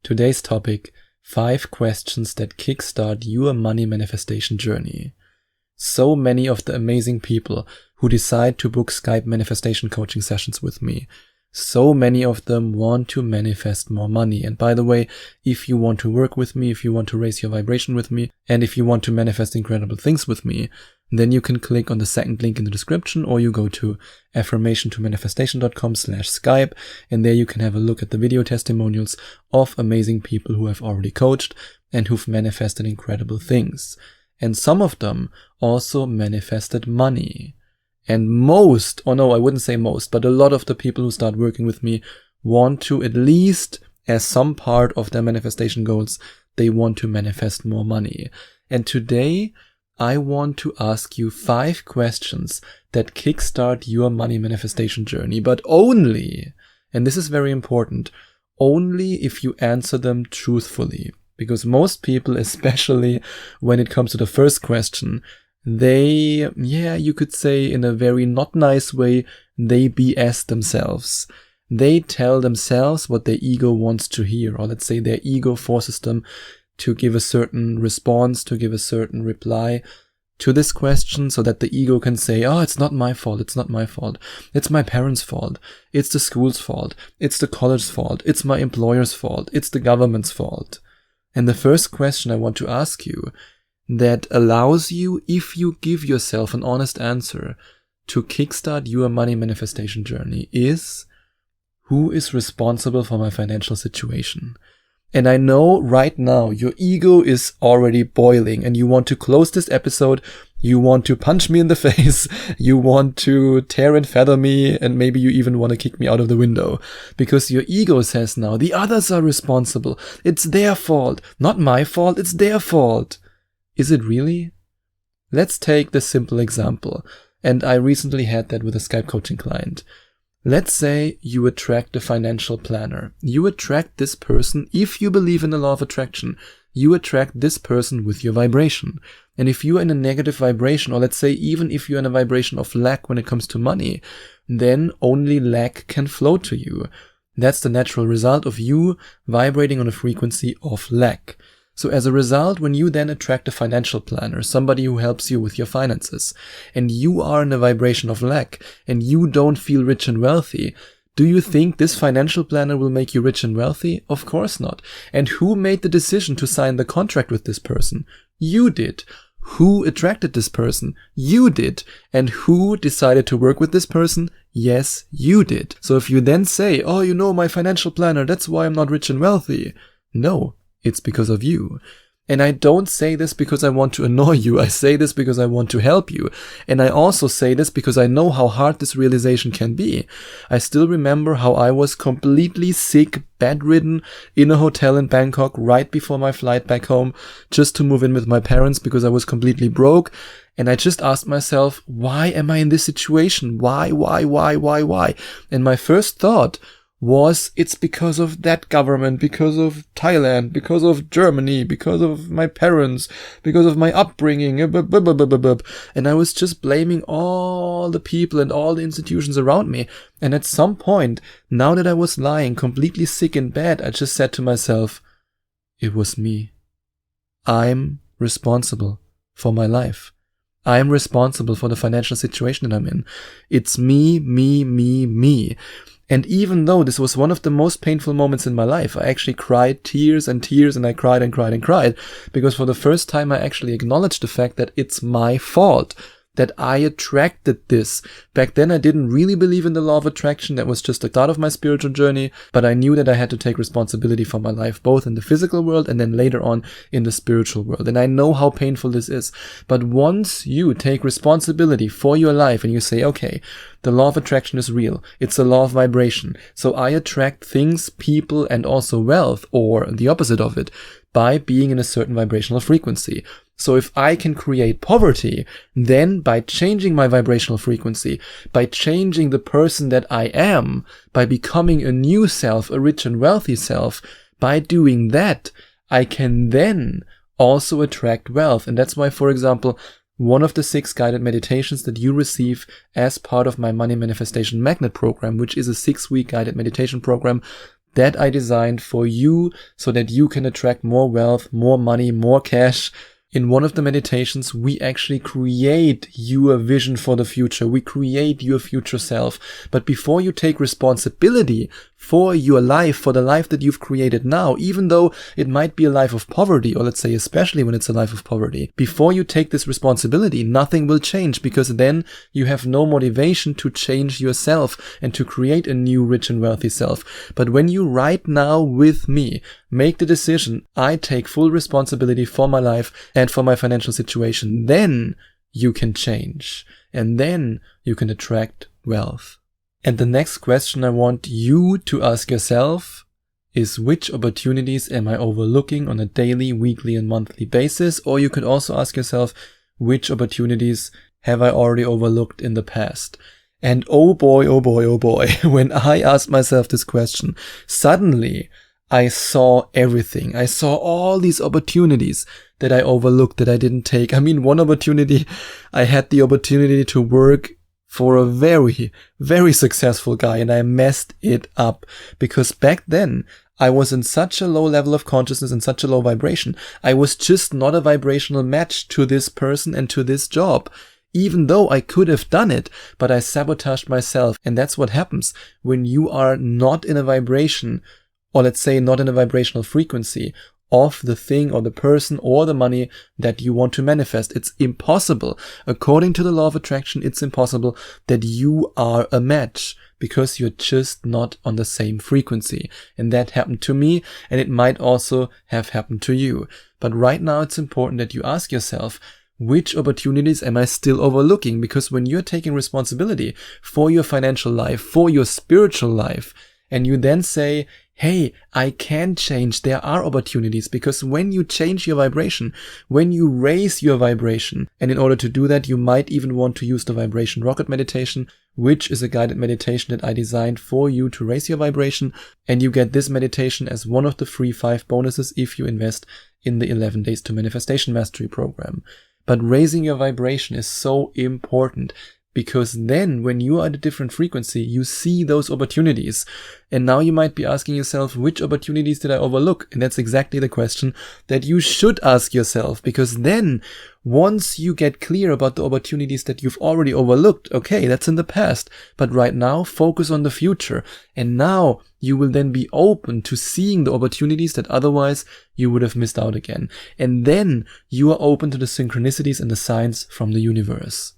Today's topic, 5 questions that kickstart your money manifestation journey. So many of the amazing people who decide to book Skype manifestation coaching sessions with me, so many of them want to manifest more money. And by the way, if you want to work with me, if you want to raise your vibration with me, and if you want to manifest incredible things with me, then you can click on the second link in the description, or you go to affirmationtomanifestation.com/Skype, and there you can have a look at the video testimonials of amazing people who have already coached and who've manifested incredible things. And some of them also manifested money. And most, or no, I wouldn't say most, but a lot of the people who start working with me want to, at least as some part of their manifestation goals, they want to manifest more money. And today, I want to ask you 5 questions that kickstart your money manifestation journey, but only, and this is very important, only if you answer them truthfully. Because most people, especially when it comes to the first question, they, you could say in a very not nice way, they BS themselves. They tell themselves what their ego wants to hear, or let's say their ego forces them to give a certain response, to give a certain reply to this question, so that the ego can say, oh, it's not my fault, it's not my fault. It's my parents' fault. It's the school's fault. It's the college's fault. It's my employer's fault. It's the government's fault. And the first question I want to ask you that allows you, if you give yourself an honest answer, to kickstart your money manifestation journey is, who is responsible for my financial situation? And I know right now your ego is already boiling and you want to close this episode, you want to punch me in the face, you want to tear and feather me, and maybe you even want to kick me out of the window. Because your ego says now, the others are responsible. It's their fault. Not my fault, it's their fault. Is it really? Let's take the simple example. And I recently had that with a Skype coaching client. Let's say you attract a financial planner. You attract this person, if you believe in the law of attraction, you attract this person with your vibration. And if you're in a negative vibration, or let's say even if you're in a vibration of lack when it comes to money, then only lack can flow to you. That's the natural result of you vibrating on a frequency of lack. So as a result, when you then attract a financial planner, somebody who helps you with your finances, and you are in a vibration of lack, and you don't feel rich and wealthy, do you think this financial planner will make you rich and wealthy? Of course not. And who made the decision to sign the contract with this person? You did. Who attracted this person? You did. And who decided to work with this person? Yes, you did. So if you then say, oh, you know, my financial planner, that's why I'm not rich and wealthy. No. It's because of you. And I don't say this because I want to annoy you. I say this because I want to help you. And I also say this because I know how hard this realization can be. I still remember how I was completely sick, bedridden, in a hotel in Bangkok right before my flight back home, just to move in with my parents because I was completely broke. And I just asked myself, why am I in this situation? Why? And my first thought was, it's because of that government, because of Thailand, because of Germany, because of my parents, because of my upbringing, and I was just blaming all the people and all the institutions around me. And at some point, now that I was lying completely sick in bed, I just said to myself, it was me. I'm responsible for my life. I'm responsible for the financial situation that I'm in. It's me. And even though this was one of the most painful moments in my life, I actually cried tears and tears, and I cried and cried, because for the first time I actually acknowledged the fact that it's my fault, that I attracted this. Back then I didn't really believe in the law of attraction. That was just the start of my spiritual journey, but I knew that I had to take responsibility for my life, both in the physical world and then later on in the spiritual world. And I know how painful this is. But once you take responsibility for your life and you say, okay, the law of attraction is real. It's a law of vibration. So I attract things, people, and also wealth, or the opposite of it, by being in a certain vibrational frequency. So if I can create poverty, then by changing my vibrational frequency, by changing the person that I am, by becoming a new self, a rich and wealthy self, by doing that, I can then also attract wealth. And that's why, for example, one of the 6 guided meditations that you receive as part of my Money Manifestation Magnet program, which is a 6-week guided meditation program that I designed for you so that you can attract more wealth, more money, more cash. In one of the meditations, we actually create your vision for the future. We create your future self. But before you take responsibility for your life, for the life that you've created now, even though it might be a life of poverty, or let's say especially when it's a life of poverty, before you take this responsibility, nothing will change, because then you have no motivation to change yourself and to create a new rich and wealthy self. But when you right now with me make the decision, I take full responsibility for my life and for my financial situation, then you can change, and then you can attract wealth. And the next question I want you to ask yourself is, which opportunities am I overlooking on a daily, weekly, and monthly basis? Or you could also ask yourself, which opportunities have I already overlooked in the past? And oh boy, when I asked myself this question, suddenly I saw everything. I saw all these opportunities that I overlooked, that I didn't take. I mean, one opportunity, I had the opportunity to work for a very, very successful guy, and I messed it up because back then I was in such a low level of consciousness and such a low vibration. I was just not a vibrational match to this person and to this job. Even though I could have done it, but I sabotaged myself. And that's what happens when you are not in a vibration, or let's say not in a vibrational frequency of the thing or the person or the money that you want to manifest. It's impossible. According to the law of attraction, it's impossible that you are a match, because you're just not on the same frequency. And that happened to me, and it might also have happened to you. But right now it's important that you ask yourself, which opportunities am I still overlooking? Because when you're taking responsibility for your financial life, for your spiritual life, and you then say, hey, I can change, there are opportunities, because when you change your vibration, when you raise your vibration, and in order to do that, you might even want to use the vibration rocket meditation, which is a guided meditation that I designed for you to raise your vibration, and you get this meditation as one of the free 5 bonuses if you invest in the 11 Days to Manifestation Mastery program. But raising your vibration is so important, because then when you are at a different frequency, you see those opportunities. And now you might be asking yourself, which opportunities did I overlook? And that's exactly the question that you should ask yourself, because then once you get clear about the opportunities that you've already overlooked, okay, that's in the past, but right now focus on the future. And now you will then be open to seeing the opportunities that otherwise you would have missed out again. And then you are open to the synchronicities and the signs from the universe.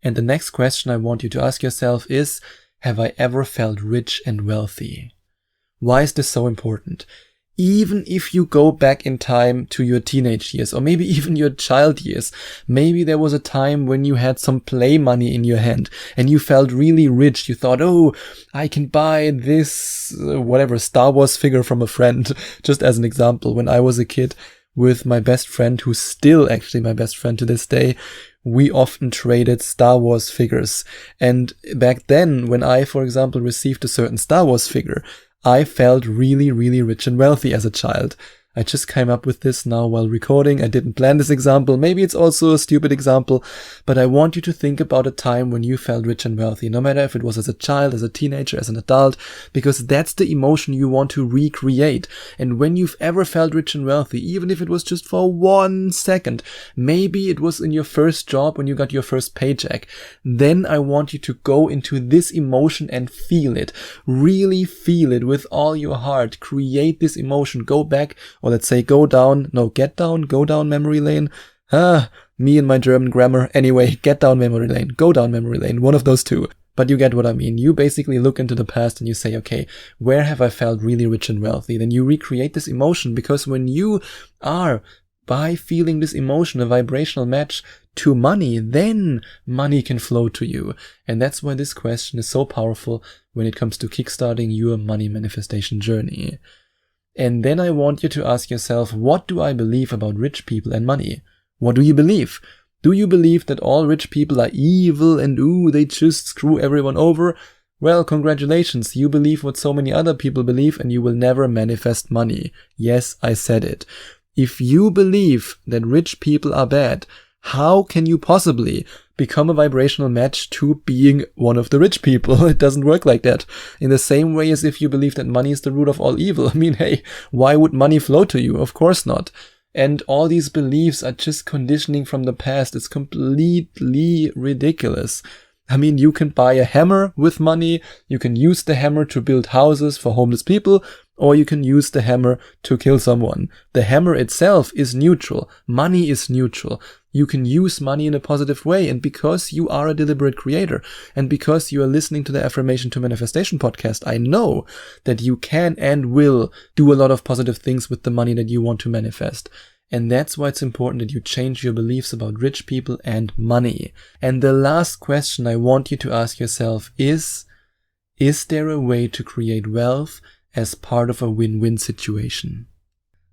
And the next question I want you to ask yourself is, have I ever felt rich and wealthy? Why is this so important? Even if you go back in time to your teenage years, or maybe even your child years, maybe there was a time when you had some play money in your hand and you felt really rich. You thought, oh, I can buy this, whatever, Star Wars figure from a friend. Just as an example, when I was a kid with my best friend, who's still actually my best friend to this day, we often traded Star Wars figures. And back then, when I, for example, received a certain Star Wars figure, I felt really, really rich and wealthy as a child. I just came up with this now while recording. I didn't plan this example. Maybe it's also a stupid example, but I want you to think about a time when you felt rich and wealthy, no matter if it was as a child, as a teenager, as an adult, because that's the emotion you want to recreate. And when you've ever felt rich and wealthy, even if it was just for 1 second, maybe it was in your first job when you got your first paycheck, then I want you to go into this emotion and feel it. Really feel it with all your heart. Create this emotion. Go back, or let's say go down memory lane. Me and my German grammar. Anyway, get down memory lane, go down memory lane, one of those two. But you get what I mean. You basically look into the past and you say, okay, where have I felt really rich and wealthy? Then you recreate this emotion, because when you are, by feeling this emotion, a vibrational match to money, then money can flow to you. And that's why this question is so powerful when it comes to kickstarting your money manifestation journey. And then I want you to ask yourself, what do I believe about rich people and money? What do you believe? Do you believe that all rich people are evil and they just screw everyone over? Well, congratulations, you believe what so many other people believe, and you will never manifest money. Yes, I said it. If you believe that rich people are bad, how can you possibly become a vibrational match to being one of the rich people. It doesn't work like that. In the same way as if you believe that money is the root of all evil. I mean, hey, why would money flow to you? Of course not. And all these beliefs are just conditioning from the past. It's completely ridiculous. I mean, you can buy a hammer with money, you can use the hammer to build houses for homeless people, or you can use the hammer to kill someone. The hammer itself is neutral. Money is neutral. You can use money in a positive way, and because you are a deliberate creator, and because you are listening to the Affirmation to Manifestation podcast, I know that you can and will do a lot of positive things with the money that you want to manifest. And that's why it's important that you change your beliefs about rich people and money. And the last question I want you to ask yourself is there a way to create wealth as part of a win-win situation?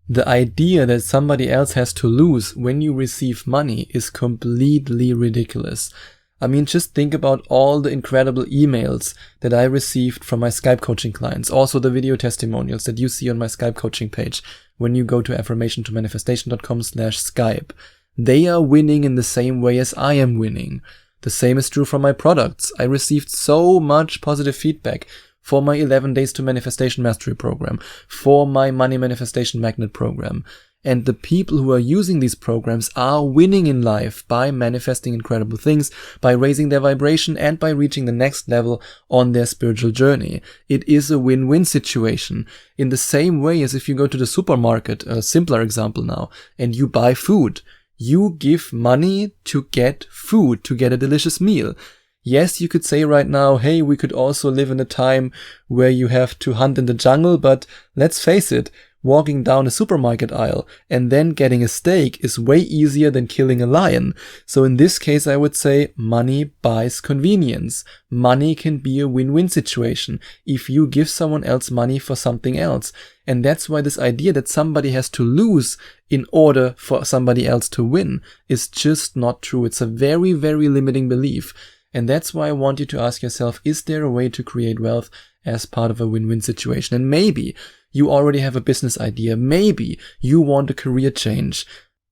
The idea that somebody else has to lose when you receive money is completely ridiculous. I mean, just think about all the incredible emails that I received from my Skype coaching clients, also the video testimonials that you see on my Skype coaching page when you go to affirmationtomanifestation.com/Skype. They are winning in the same way as I am winning. The same is true for my products. I received so much positive feedback for my 11 Days to Manifestation Mastery program, for my Money Manifestation Magnet program. And the people who are using these programs are winning in life by manifesting incredible things, by raising their vibration, and by reaching the next level on their spiritual journey. It is a win-win situation. In the same way as if you go to the supermarket, a simpler example now, and you buy food. You give money to get food, to get a delicious meal. Yes, you could say right now, hey, we could also live in a time where you have to hunt in the jungle, but let's face it, walking down a supermarket aisle and then getting a steak is way easier than killing a lion. So in this case, I would say money buys convenience. Money can be a win-win situation if you give someone else money for something else. And that's why this idea that somebody has to lose in order for somebody else to win is just not true. It's a very, very limiting belief. And that's why I want you to ask yourself, is there a way to create wealth as part of a win-win situation? And maybe you already have a business idea. Maybe you want a career change.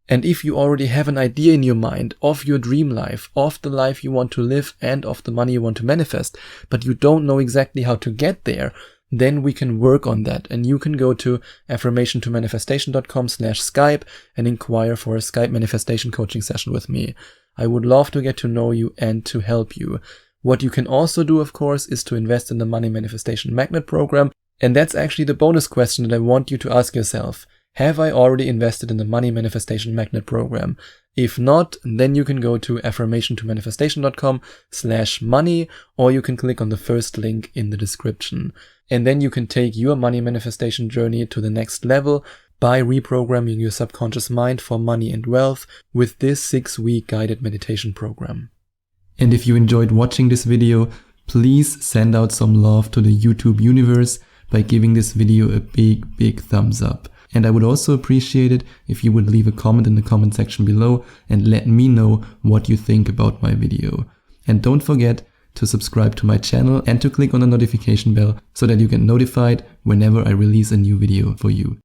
And if you already have an idea in your mind of your dream life, of the life you want to live and of the money you want to manifest, but you don't know exactly how to get there, then we can work on that. And you can go to affirmationtomanifestation.com/Skype and inquire for a Skype manifestation coaching session with me. I would love to get to know you and to help you. What you can also do, of course, is to invest in the Money Manifestation Magnet program. And that's actually the bonus question that I want you to ask yourself. Have I already invested in the Money Manifestation Magnet program? If not, then you can go to affirmationtomanifestation.com/money, or you can click on the first link in the description. And then you can take your money manifestation journey to the next level by reprogramming your subconscious mind for money and wealth with this 6-week guided meditation program. And if you enjoyed watching this video, please send out some love to the YouTube universe by giving this video a big, big thumbs up. And I would also appreciate it if you would leave a comment in the comment section below and let me know what you think about my video. And don't forget to subscribe to my channel and to click on the notification bell so that you get notified whenever I release a new video for you.